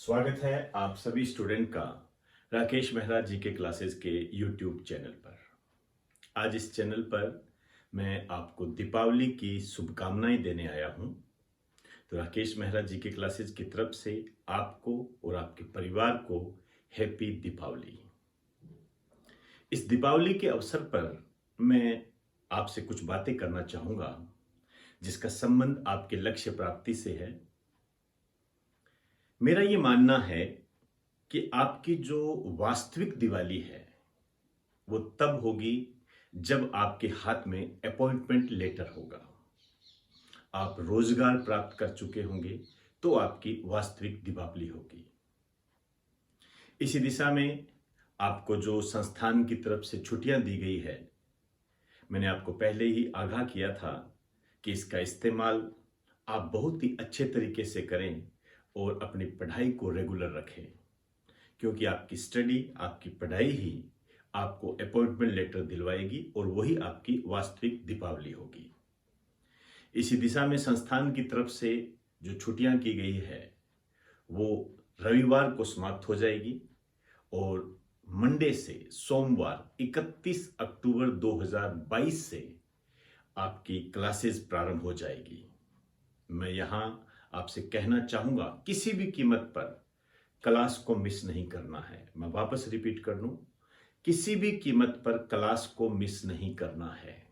स्वागत है आप सभी स्टूडेंट का राकेश मेहरा जी के क्लासेस के यूट्यूब चैनल पर। आज इस चैनल पर मैं आपको दीपावली की शुभकामनाएं देने आया हूं। तो राकेश मेहरा जी के क्लासेस की तरफ से आपको और आपके परिवार को हैप्पी दीपावली। इस दीपावली के अवसर पर मैं आपसे कुछ बातें करना चाहूँगा जिसका संबंध आपके लक्ष्य प्राप्ति से है। मेरा ये मानना है कि आपकी जो वास्तविक दिवाली है वो तब होगी जब आपके हाथ में अपॉइंटमेंट लेटर होगा, आप रोजगार प्राप्त कर चुके होंगे तो आपकी वास्तविक दीपावली होगी। इसी दिशा में आपको जो संस्थान की तरफ से छुट्टियां दी गई है, मैंने आपको पहले ही आगाह किया था कि इसका इस्तेमाल आप बहुत ही अच्छे तरीके से करें और अपनी पढ़ाई को रेगुलर रखें, क्योंकि आपकी स्टडी, आपकी पढ़ाई ही आपको अपॉइंटमेंट लेटर दिलवाएगी और वही आपकी वास्तविक दीपावली होगी। इसी दिशा में संस्थान की तरफ से जो छुट्टियां की गई है वो रविवार को समाप्त हो जाएगी और मंडे से सोमवार 31 अक्टूबर 2022 से आपकी क्लासेस प्रारंभ हो जाएगी। मैं यहाँ आपसे कहना चाहूँगा, किसी भी कीमत पर क्लास को मिस नहीं करना है। मैं वापस रिपीट कर लूँ, किसी भी कीमत पर क्लास को मिस नहीं करना है।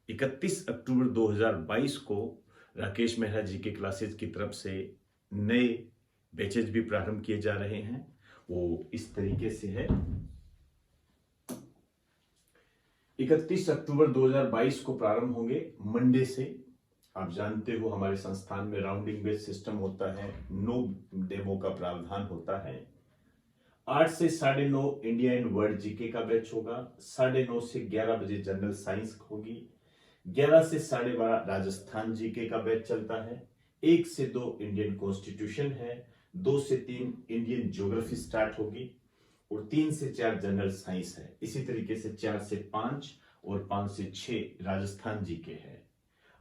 31 अक्टूबर 2022 को राकेश मेहरा जी के क्लासेस की तरफ से नए बैचेज भी प्रारंभ किए जा रहे हैं। वो इस तरीके से है। 31 अक्टूबर 2022 को प्रारंभ होंगे मंडे से। आप जानते हो हमारे संस्थान में राउंडिंग बेस्ड सिस्टम होता है, नो डेमो का प्रावधान होता है। 8 से 9:30 इंडिया एंड वर्ल्ड जीके का बैच होगा। 9:30 से 11 बजे जनरल साइंस होगी। 11 से 12:30 राजस्थान जीके का बैच चलता है। 1 से 2 इंडियन कॉन्स्टिट्यूशन है। 2 से 3 इंडियन ज्योग्राफी स्टार्ट होगी और 3 से 4 जनरल साइंस है। इसी तरीके से 4 से 5 और 5 से 6 राजस्थान जीके है।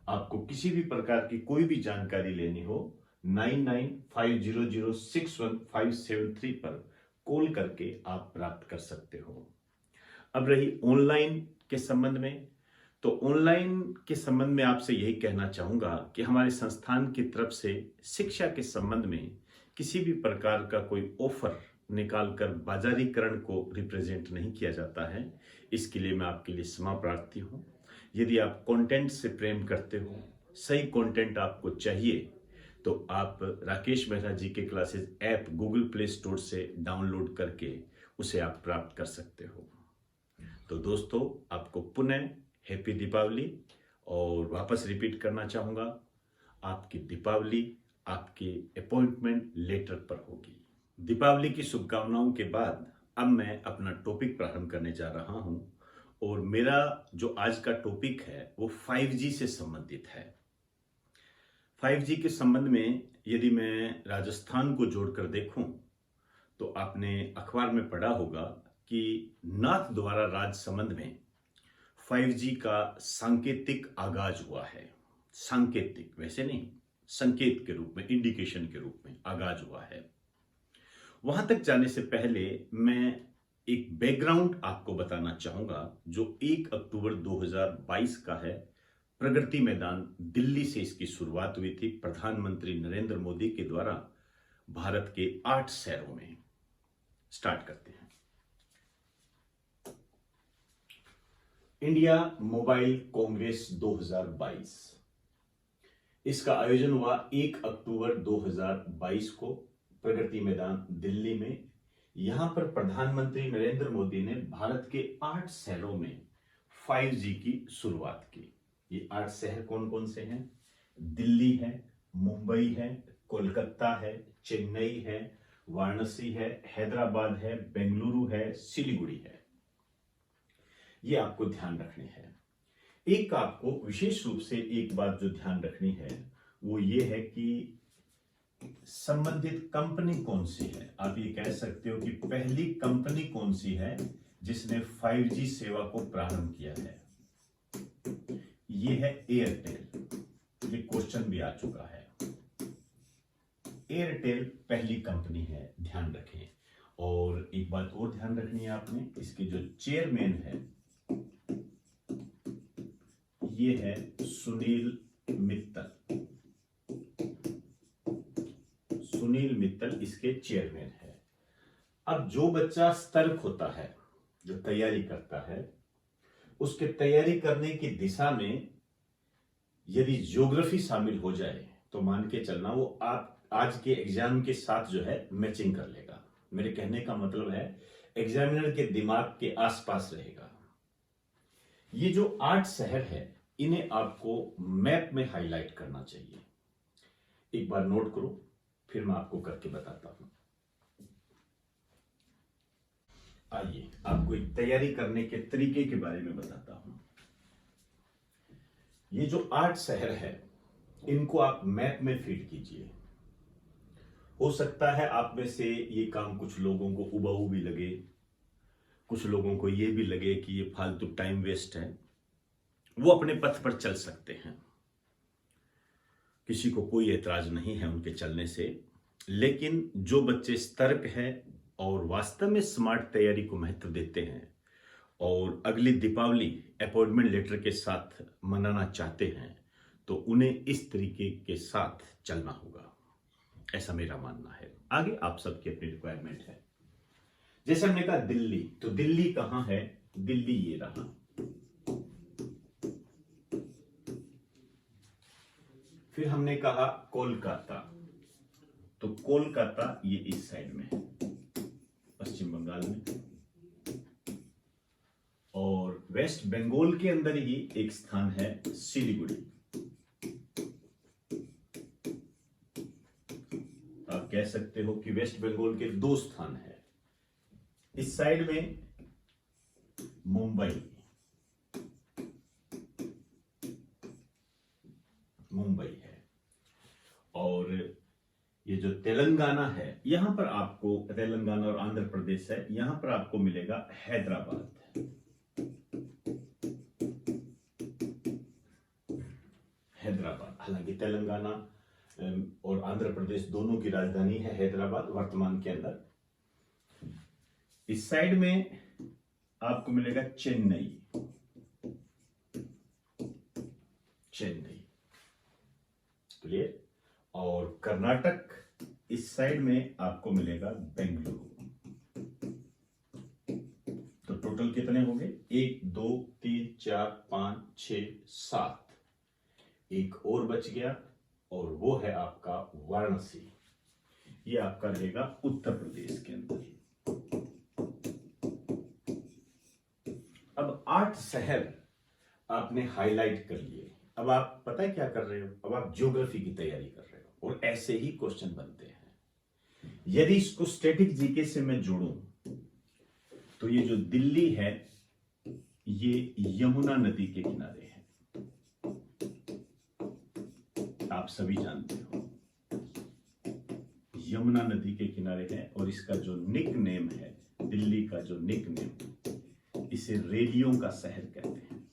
आपको किसी भी प्रकार की कोई भी जानकारी लेनी हो 9950061573 पर कॉल करके आप प्राप्त कर सकते हो। अब रही ऑनलाइन के संबंध में, तो ऑनलाइन के संबंध में आपसे यही कहना चाहूंगा कि हमारे संस्थान की तरफ से शिक्षा के संबंध में किसी भी प्रकार का कोई ऑफर निकालकर बाजारीकरण को रिप्रेजेंट नहीं किया जाता है। इसके लिए मैं आपके लिए क्षमा प्रार्थी हूं। यदि आप कंटेंट से प्रेम करते हो, सही कंटेंट आपको चाहिए, तो आप राकेश मेहरा जी के classes app Google play store से डाउनलोड करके उसे आप प्राप्त कर सकते हो। तो दोस्तों, आपको पुनः हैप्पी दीपावली और वापस रिपीट करना चाहूँगा, आपकी दीपावली आपके अपॉइंटमेंट लेटर पर होगी। दीपावली की शुभकामनाओं के बाद अब मैं अपना टॉपिक प्रारंभ करने जा रहा हूँ और मेरा जो आज का टॉपिक है वो 5G से संबंधित है। 5G के संबंध में यदि मैं राजस्थान को जोड़कर देखूं तो आपने अखबार में पढ़ा होगा कि नाथ द्वारा राजसमंद में 5G का सांकेतिक आगाज हुआ है। सांकेतिक, वैसे नहीं, संकेत के रूप में, इंडिकेशन के रूप में आगाज हुआ है। वहां तक जाने से पहले मैं एक बैकग्राउंड आपको बताना चाहूंगा जो 1 अक्टूबर 2022 का है। प्रगति मैदान दिल्ली से इसकी शुरुआत हुई थी प्रधानमंत्री नरेंद्र मोदी के द्वारा भारत के 8 शहरों में। स्टार्ट करते हैं। इंडिया मोबाइल कांग्रेस 2022, इसका आयोजन हुआ 1 अक्टूबर 2022 को प्रगति मैदान दिल्ली में। यहां पर प्रधानमंत्री नरेंद्र मोदी ने भारत के 8 शहरों में 5G की शुरुआत की। ये 8 शहर कौन कौन से हैं? दिल्ली है, मुंबई है, कोलकाता है, चेन्नई है, वाराणसी है, हैदराबाद है, बेंगलुरु है, सिलीगुड़ी है। ये आपको ध्यान रखनी है। एक आपको विशेष रूप से एक बात जो ध्यान रखनी है वो ये है कि संबंधित कंपनी कौन सी है। आप ये कह सकते हो कि पहली कंपनी कौन सी है जिसने 5G सेवा को प्रारंभ किया है। ये है एयरटेल। ये क्वेश्चन भी आ चुका है। एयरटेल पहली कंपनी है, ध्यान रखें। और एक बात और ध्यान रखनी है आपने, इसके जो चेयरमैन है ये है सुनील मित्तल। सुनील मित्तल इसके चेयरमैन है। अब जो बच्चा सतर्क होता है, जो तैयारी करता है, उसके तैयारी करने की दिशा में यदि ज्योग्राफी शामिल हो जाए तो मान के चलना वो आप आज के एग्जाम के साथ जो है मैचिंग कर लेगा। मेरे कहने का मतलब है एग्जामिनर के दिमाग के आसपास रहेगा। ये जो 8 शहर है इन्हें आपको मैप में हाईलाइट करना चाहिए। एक बार नोट करो, फिर मैं आपको करके बताता हूं। आइए आपको एक तैयारी करने के तरीके के बारे में बताता हूं। ये जो 8 शहर है इनको आप मैप में फीड कीजिए। हो सकता है आप में से ये काम कुछ लोगों को उबाऊ भी लगे, कुछ लोगों को ये भी लगे कि ये फालतू टाइम वेस्ट है, वो अपने पथ पर चल सकते हैं, किसी को कोई एतराज नहीं है उनके चलने से। लेकिन जो बच्चे सतर्क हैं और वास्तव में स्मार्ट तैयारी को महत्व देते हैं और अगली दीपावली अपॉइंटमेंट लेटर के साथ मनाना चाहते हैं तो उन्हें इस तरीके के साथ चलना होगा, ऐसा मेरा मानना है। आगे आप सबकी अपनी रिक्वायरमेंट है। जैसे हमने कहा दिल्ली, तो दिल्ली कहां है? दिल्ली ये रहा। फिर हमने कहा कोलकाता, तो कोलकाता ये इस साइड में है, पश्चिम बंगाल में। और वेस्ट बंगाल के अंदर ही एक स्थान है सिलीगुड़ी। आप कह सकते हो कि वेस्ट बंगाल के 2 स्थान है। इस साइड में मुंबई है, और ये जो तेलंगाना है यहां पर आपको, तेलंगाना और आंध्र प्रदेश है, यहां पर आपको मिलेगा हैदराबाद। हालांकि तेलंगाना और आंध्र प्रदेश दोनों की राजधानी है हैदराबाद वर्तमान के अंदर। इस साइड में आपको मिलेगा चेन्नई। क्लियर? और कर्नाटक इस साइड में आपको मिलेगा बेंगलुरु। तो टोटल कितने हो गए? 1 2 3 4 5 6 7। एक और बच गया और वो है आपका वाराणसी। ये आपका रहेगा उत्तर प्रदेश के अंदर। अब 8 शहर आपने हाईलाइट कर लिए। अब आप पता है क्या कर रहे हो? अब आप ज्योग्राफी की तैयारी कर रहे हो और ऐसे ही क्वेश्चन बनते हैं। यदि इसको स्टैटिक जीके से मैं जोड़ूं तो ये जो दिल्ली है ये यमुना नदी के किनारे है, आप सभी जानते हो यमुना नदी के किनारे है। और इसका जो निक नेम है, दिल्ली का जो निक नेम, इसे रेडियो का शहर कहते हैं।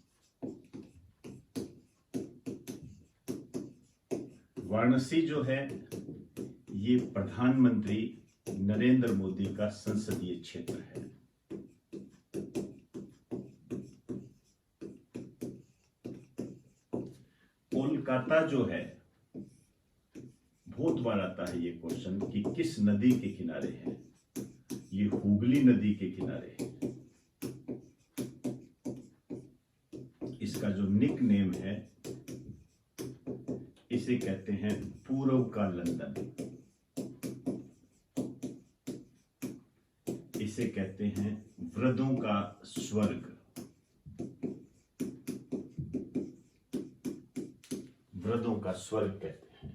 वाराणसी जो है ये प्रधानमंत्री नरेंद्र मोदी का संसदीय क्षेत्र है। कोलकाता जो है, बहुत बार आता है ये क्वेश्चन कि किस नदी के किनारे है। ये हुगली नदी के किनारे है। इसका जो निक नेम है इसे कहते हैं पूर्व का लंदन, इसे कहते हैं वृद्धों का स्वर्ग, वृद्धों का स्वर्ग कहते हैं।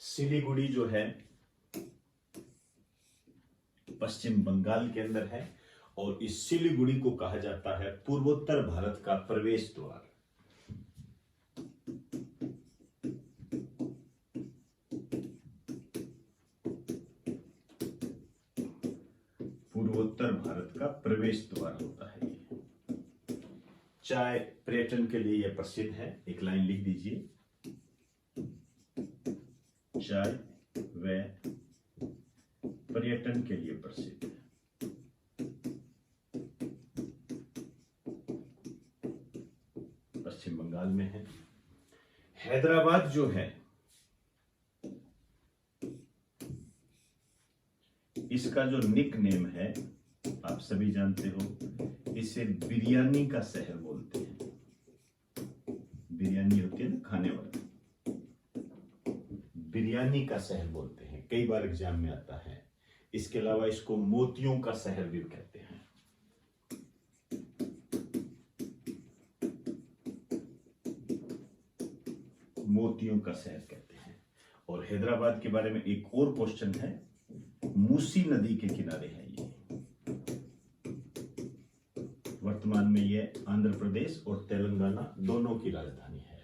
सिलीगुड़ी जो है पश्चिम बंगाल के अंदर है और इस सिलीगुड़ी को कहा जाता है पूर्वोत्तर भारत का प्रवेश द्वार। पूर्वोत्तर भारत का प्रवेश द्वार होता है ये। चाय पर्यटन के लिए यह प्रसिद्ध है। एक लाइन लिख दीजिए, चाय व पर्यटन के लिए प्रसिद्ध है। पश्चिम बंगाल में है। हैदराबाद जो है इसका जो निक नेम है आप सभी जानते हो, इसे बिरयानी का शहर बोलते हैं। बिरयानी होती है ना खाने वाली, बिरयानी का शहर बोलते हैं, कई बार एग्जाम में आता है। इसके अलावा इसको मोतियों का शहर भी कहते हैं। मोतियों का शहर कहते हैं। और हैदराबाद के बारे में एक और क्वेश्चन है, मूसी नदी के किनारे है ये। वर्तमान में ये आंध्र प्रदेश और तेलंगाना दोनों की राजधानी है।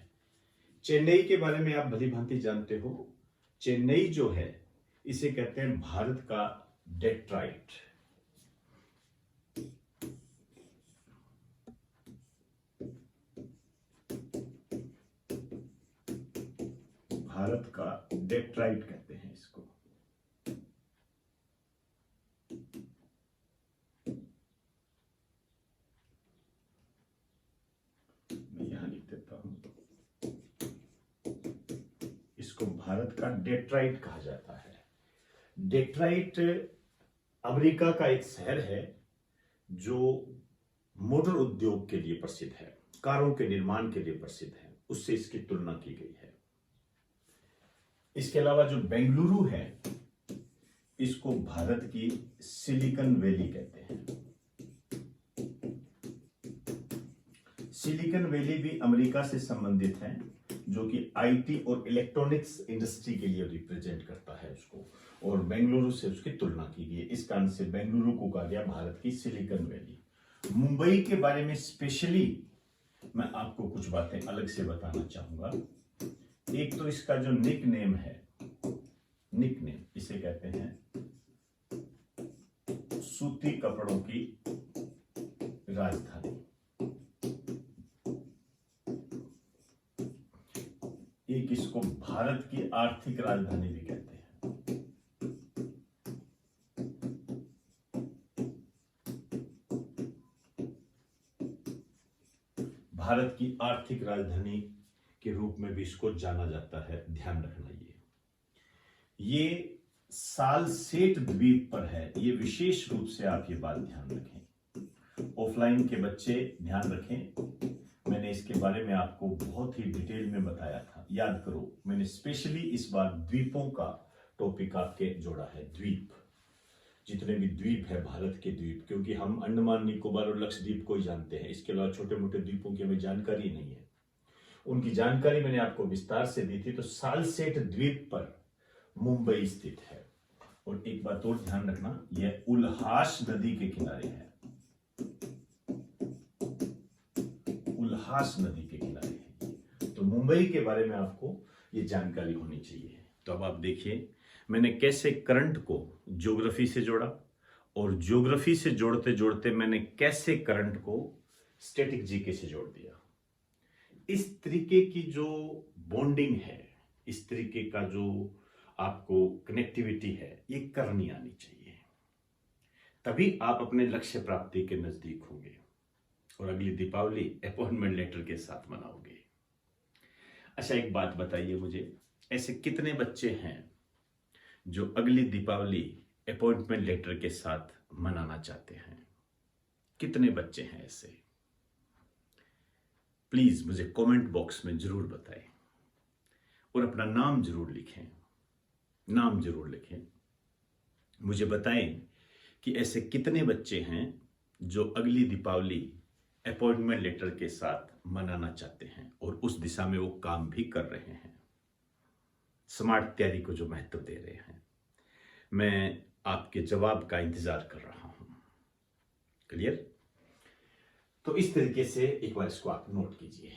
चेन्नई के बारे में आप भली भांति जानते हो। चेन्नई जो है इसे कहते हैं भारत का डेट्राइट। भारत का डेट्राइट कहते हैं इसको। मैं यहां लिख देता हूं, इसको भारत का डेट्राइट कहा जाता है। डेट्राइट अमेरिका का एक शहर है जो मोटर उद्योग के लिए प्रसिद्ध है, कारों के निर्माण के लिए प्रसिद्ध है, उससे इसकी तुलना की गई है। इसके अलावा जो बेंगलुरु है इसको भारत की सिलिकॉन वैली कहते हैं। सिलिकॉन वैली भी अमेरिका से संबंधित है, जो कि आईटी और इलेक्ट्रॉनिक्स इंडस्ट्री के लिए रिप्रेजेंट करता है उसको, और बेंगलुरु से उसकी तुलना की गई है। इस कारण से बेंगलुरु को कहा गया भारत की सिलिकॉन वैली। मुंबई के बारे में स्पेशली मैं आपको कुछ बातें अलग से बताना चाहूंगा। एक तो इसका जो निक नेम है, निक नेम इसे कहते हैं सूती कपड़ों की राजधानी। एक इसको भारत की आर्थिक राजधानी भी कहते हैं। भारत की आर्थिक राजधानी के रूप में भी इसको जाना जाता है, ध्यान रखना। ये सालसेट द्वीप पर है, ये विशेष रूप से आप ये बात ध्यान रखें। ऑफलाइन के बच्चे ध्यान रखें, मैंने इसके बारे में आपको बहुत ही डिटेल में बताया था, याद करो। मैंने स्पेशली इस बार द्वीपों का टॉपिक आपके जोड़ा है। द्वीप, जितने भी द्वीप है भारत के द्वीप, क्योंकि हम अंडमान निकोबार और लक्षद्वीप को ही जानते हैं, इसके अलावा छोटे मोटे द्वीपों की हमें जानकारी नहीं है। उनकी जानकारी मैंने आपको विस्तार से दी थी। तो सालसेट द्वीप पर मुंबई स्थित है। और एक बात और ध्यान रखना, यह उल्हास नदी के किनारे है। उल्हास नदी के किनारे है। तो मुंबई के बारे में आपको ये जानकारी होनी चाहिए। तो अब आप देखिए मैंने कैसे करंट को ज्योग्राफी से जोड़ा, और ज्योग्राफी से जोड़ते जोड़ते मैंने कैसे करंट को स्टैटिक जीके से जोड़ दिया। इस तरीके की जो बॉन्डिंग है, इस तरीके का जो आपको कनेक्टिविटी है, ये करनी आनी चाहिए, तभी आप अपने लक्ष्य प्राप्ति के नजदीक होंगे और अगली दीपावली अपॉइंटमेंट लेटर के साथ मनाओगे। अच्छा, एक बात बताइए मुझे, ऐसे कितने बच्चे हैं जो अगली दीपावली अपॉइंटमेंट लेटर के साथ मनाना चाहते हैं? कितने बच्चे हैं ऐसे? प्लीज मुझे कमेंट बॉक्स में जरूर बताएं और अपना नाम जरूर लिखें, नाम जरूर लिखें। मुझे बताएं कि ऐसे कितने बच्चे हैं जो अगली दीपावली अपॉइंटमेंट लेटर के साथ मनाना चाहते हैं और उस दिशा में वो काम भी कर रहे हैं, स्मार्ट तैयारी को जो महत्व दे रहे हैं। मैं आपके जवाब का इंतजार कर रहा हूं। क्लियर? तो इस तरीके से एक बार इसको आप नोट कीजिए।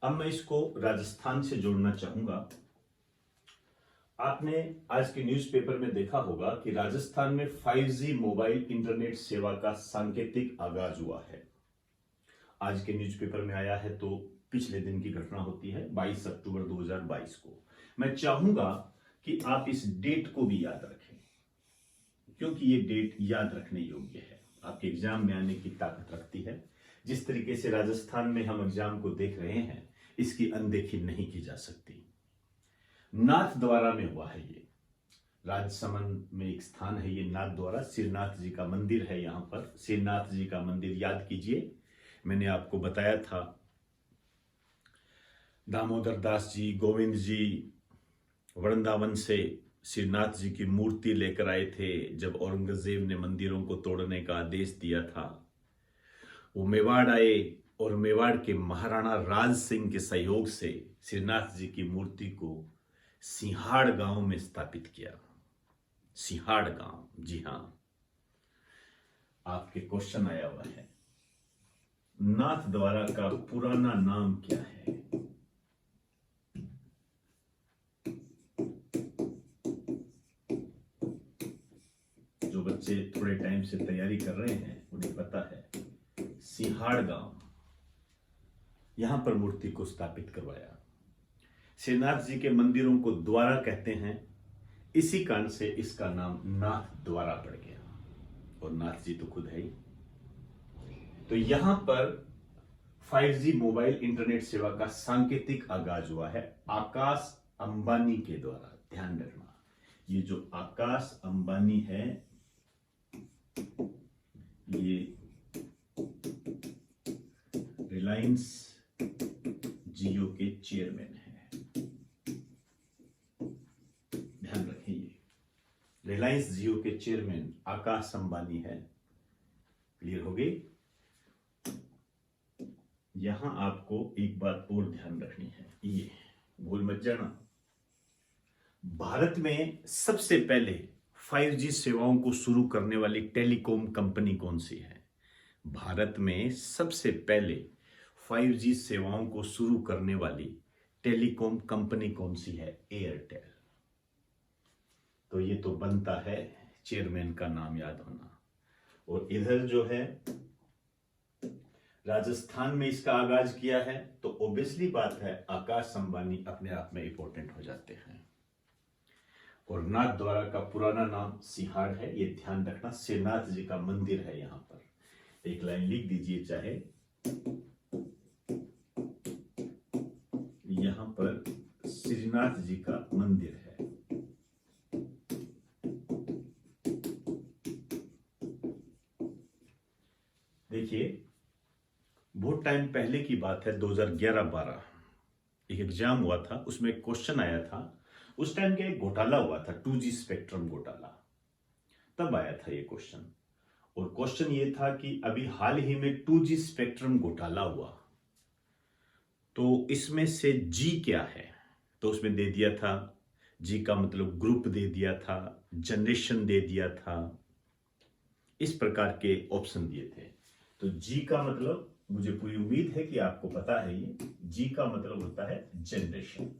अब मैं इसको राजस्थान से जोड़ना चाहूंगा। आपने आज के न्यूज़पेपर में देखा होगा कि राजस्थान में 5G मोबाइल इंटरनेट सेवा का सांकेतिक आगाज हुआ है। आज के न्यूज़पेपर में आया है तो पिछले दिन की घटना होती है, 22 अक्टूबर 2022 को। मैं चाहूंगा कि आप इस डेट को भी याद रखें, क्योंकि ये डेट याद रखने योग्य है, आपके एग्जाम में आने की ताकत रखती है। जिस तरीके से राजस्थान में हम एग्जाम को देख रहे हैं, इसकी अनदेखी नहीं की जा सकती। नाथ द्वारा में हुआ है ये, राजसमंद में एक स्थान है ये नाथ द्वारा, श्रीनाथ जी का मंदिर है। यहां पर श्रीनाथ जी का मंदिर याद कीजिए, मैंने आपको बताया था दामोदर दास जी, गोविंद जी वृंदावन से श्रीनाथ जी की मूर्ति लेकर आए थे जब औरंगजेब ने मंदिरों को तोड़ने का आदेश दिया था। वो मेवाड़ आए और मेवाड़ के महाराणा राज सिंह के सहयोग से श्रीनाथ जी की मूर्ति को सिंहाड़ गांव में स्थापित किया। सिंहाड़ गांव, जी हां, आपके क्वेश्चन आया हुआ है, नाथ द्वारा का पुराना नाम क्या है? जो बच्चे थोड़े टाइम से तैयारी कर रहे हैं उन्हें पता है, सिंहाड़ गांव, यहां पर मूर्ति को स्थापित करवाया। श्रीनाथ जी के मंदिरों को द्वारा कहते हैं, इसी कारण से इसका नाम नाथ द्वारा पड़ गया, और नाथ जी तो खुद है ही। तो यहां पर 5G मोबाइल इंटरनेट सेवा का सांकेतिक आगाज हुआ है आकाश अंबानी के द्वारा। ध्यान रखना, ये जो आकाश अंबानी है, ये रिलायंस जियो के चेयरमैन है। ध्यान रखें, ये रिलायंस जियो के चेयरमैन आकाश अंबानी है। क्लियर हो गई? यहां आपको एक बात और ध्यान रखनी है, ये भूल मत जाना, भारत में सबसे पहले 5G सेवाओं को शुरू करने वाली टेलीकॉम कंपनी कौन सी है? भारत में सबसे पहले 5G सेवाओं को शुरू करने वाली टेलीकॉम कंपनी कौन सी है? एयरटेल। तो ये तो बनता है चेयरमैन का नाम याद होना। और इधर जो है राजस्थान में इसका आगाज किया है, तो ऑब्वियसली बात है आकाश अंबानी अपने आप में इंपॉर्टेंट हो जाते हैं। और नाथ द्वारा का पुराना नाम सिंहाड़ है, ये ध्यान रखना। श्रीनाथ जी का मंदिर है, यहां पर एक लाइन लिख दीजिए, चाहे यहां पर श्रीनाथ जी का मंदिर है। देखिए, बहुत टाइम पहले की बात है, 2011-12 एक एग्जाम हुआ था, उसमें क्वेश्चन आया था। उस टाइम क्या एक घोटाला हुआ था, 2G स्पेक्ट्रम घोटाला, तब आया था ये क्वेश्चन। और क्वेश्चन ये था कि अभी हाल ही में 2G स्पेक्ट्रम घोटाला हुआ, तो इसमें से G क्या है? तो उसमें दे दिया था, G का मतलब ग्रुप दे दिया था, जनरेशन दे दिया था, इस प्रकार के ऑप्शन दिए थे। तो G का मतलब, मुझे पूरी उम्मीद है कि आपको पता है, ये G का मतलब होता है जनरेशन।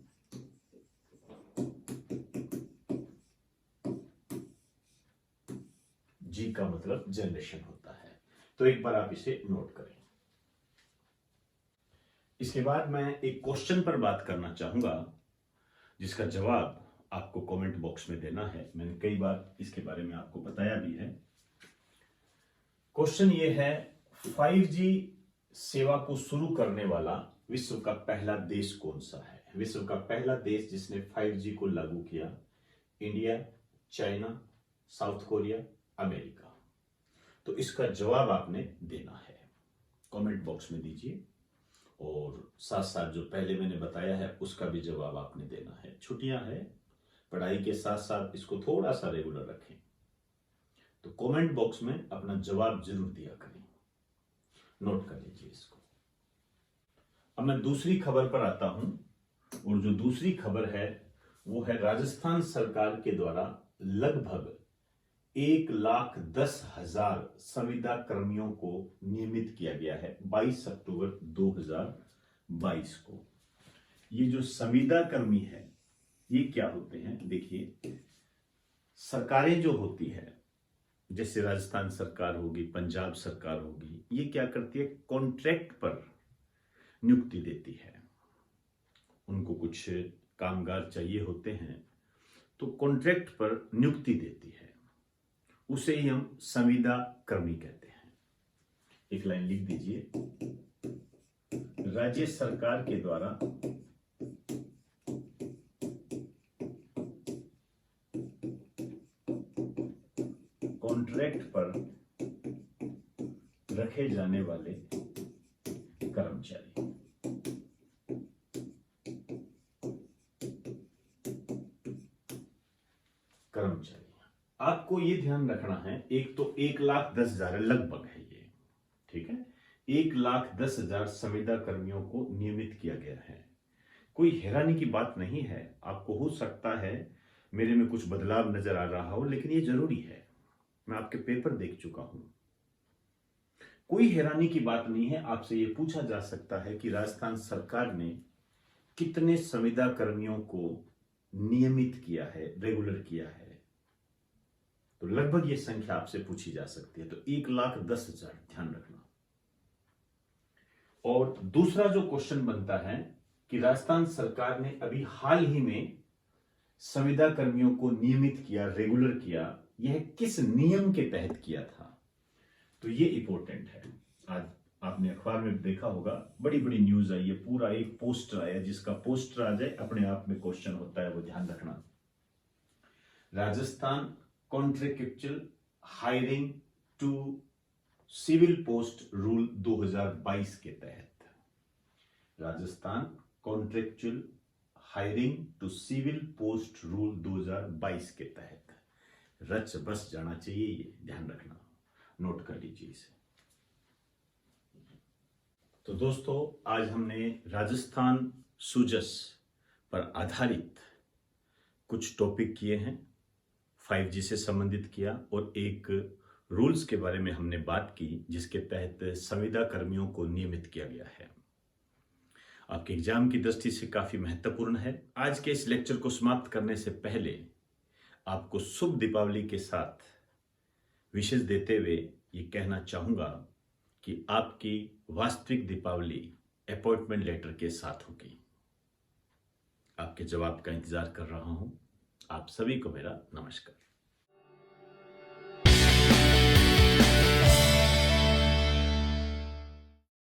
G का मतलब जनरेशन होता है। तो एक बार आप इसे नोट करें। इसके बाद मैं एक क्वेश्चन पर बात करना चाहूंगा, जिसका जवाब आपको कमेंट बॉक्स में देना है। मैंने कई बार इसके बारे में आपको बताया भी है। क्वेश्चन ये है, 5G सेवा को शुरू करने वाला विश्व का पहला देश कौन सा है? विश्व का पहला देश जिसने 5G को लागू किया, India, China, south Korea, America. तो इसका जवाब आपने देना है, कमेंट बॉक्स में दीजिए। और साथ साथ जो पहले मैंने बताया है उसका भी जवाब आपने देना है। छुट्टियां हैं, पढ़ाई के साथ साथ इसको थोड़ा सा रेगुलर रखें। तो कमेंट बॉक्स में अपना जवाब जरूर दिया करें, नोट कर लीजिए इसको। अब मैं दूसरी खबर पर आता हूं, और जो दूसरी खबर है वो है राजस्थान सरकार के द्वारा लगभग 1,10,000 संविदा कर्मियों को नियमित किया गया है 22 अक्टूबर 2022 को। ये जो संविदा कर्मी है, ये क्या होते हैं? देखिए, सरकारें जो होती है, जैसे राजस्थान सरकार होगी, पंजाब सरकार होगी, ये क्या करती है? कॉन्ट्रैक्ट पर नियुक्ति देती है। उनको कुछ कामगार चाहिए होते हैं तो कॉन्ट्रैक्ट पर नियुक्ति देती है, उसे ही हम संविदा कर्मी कहते हैं। एक लाइन लिख दीजिए, राज्य सरकार के द्वारा कॉन्ट्रैक्ट पर रखे जाने वाले कर्मचारी। आपको ये ध्यान रखना है, एक तो 1,10,000 लगभग है ये, ठीक है, 1,10,000 संविदा कर्मियों को नियमित किया गया है। कोई हैरानी की बात नहीं है। आपको हो सकता है मेरे में कुछ बदलाव नजर आ रहा हो, लेकिन ये जरूरी है। मैं आपके पेपर देख चुका हूं, कोई हैरानी की बात नहीं है। आपसे ये पूछा जा सकता है कि राजस्थान सरकार ने कितने संविदा कर्मियों को नियमित किया है, रेगुलर किया है, तो लगभग ये संख्या आपसे पूछी जा सकती है। तो 1,10,000 ध्यान रखना। और दूसरा जो क्वेश्चन बनता है कि राजस्थान सरकार ने अभी हाल ही में संविदा कर्मियों को नियमित किया, रेगुलर किया, यह किस नियम के तहत किया था, तो ये इंपॉर्टेंट है। आज आपने अखबार में देखा होगा, बड़ी बड़ी न्यूज आई है, पूरा एक पोस्टर आया, जिसका पोस्टर आ जाए अपने आप में क्वेश्चन होता है, वो ध्यान रखना। Rajasthan contractual hiring to civil post rule 2022 के तहत, Rajasthan contractual hiring to civil post rule 2022 के तहत रच बस जाना चाहिए, ये ध्यान रखना, नोट कर लीजिए इसे। तो दोस्तों, आज हमने राजस्थान सुजस पर आधारित कुछ टॉपिक किए हैं, 5G से संबंधित किया, और एक रूल्स के बारे में हमने बात की जिसके तहत संविदा कर्मियों को नियमित किया गया है। आपके एग्जाम की दृष्टि से काफी महत्वपूर्ण है। आज के इस लेक्चर को समाप्त करने से पहले आपको शुभ दीपावली के साथ विशेष देते हुए ये कहना चाहूंगा कि आपकी वास्तविक दीपावली अपॉइंटमेंट लेटर के साथ होगी। आपके जवाब का इंतजार कर रहा हूं। आप सभी को मेरा नमस्कार।